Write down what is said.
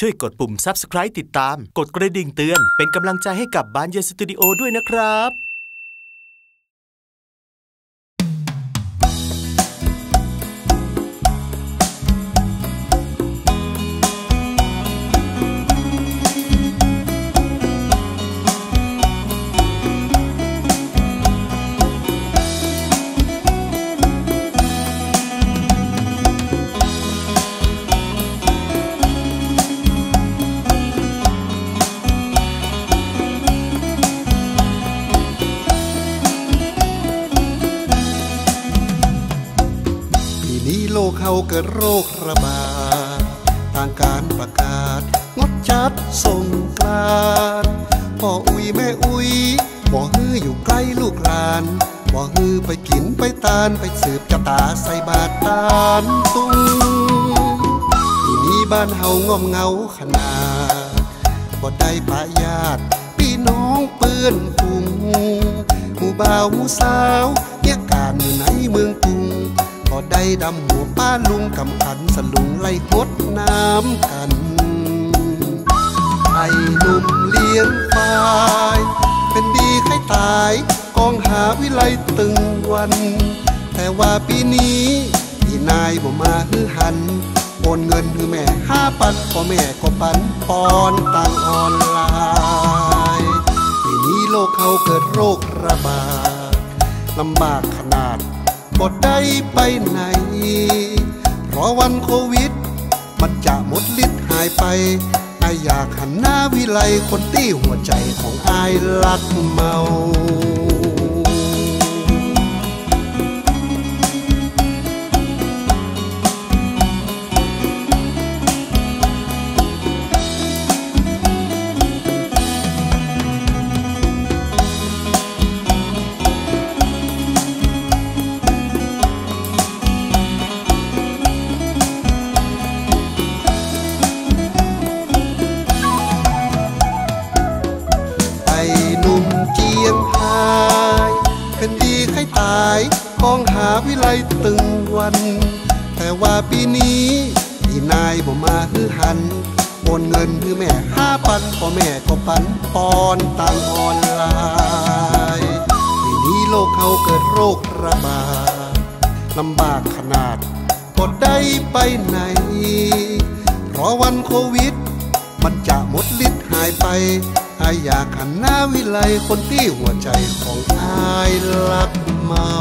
ช่วยกดปุ่ม Subscribe ติดตามกดกระดิ่งเตือนเป็นกำลังใจให้กับบ้านเย็นสตูดิโอด้วยนะครับโลกเขาเกิดโรคระบาดทางการประกาศงดจัดสงกรานต์พ่ออุ้ยแม่อุ้ยบ่ฮืออยู่ใกล้ลูกหลานบ่ฮือไปกินไปตานไปสืบจะตาใส่บาตรตานตุงที่นี้บ้านเฮางอมเงาขนาดบ่ได้ปะญาติพี่น้องเปื้อนพุงหมู่บ่าวหมู่สาวเรียกการอยู่ในเมืองกรุงพอได้ดำหัวป้าลุงกำขันสลุงไล่หดน้ำกันไอ้หนุ่มเลี้ยงควายเป็นดีใครตายกองหาวิไลตึงวันแต่ว่าปีนี้พี่นายบ่มาฮือหันโอนเงินคือแม่5,000พ่อแม่ก็ปันปอนต่างออนไลน์ปีนี้โลกเขาเกิดโรคระบาดลำบากขนาดบ่ได้ไปไหนเพราะวันโควิดมันจะหมดฤทธิ์หายไปอายอยากหันหน้าวิไลคนตี้หัวใจของอายลักเมาเป็นดีใครตายกองหาวิไลตึงวันแต่ว่าปีนี้พี่นายบ่มาฮือหันโอนเงินคือแม่5,000พ่อแม่ก็ปันปอนต่างออนไลน์ปีนี้โลกเขาเกิดโรคระบาดลำบากขนาดบ่ได้ไปไหนเพราะวันโควิดมันจะหมดฤทธิ์หายไปอายอยากหันหน้าวิไลคนที่หัวใจของอายลักเมา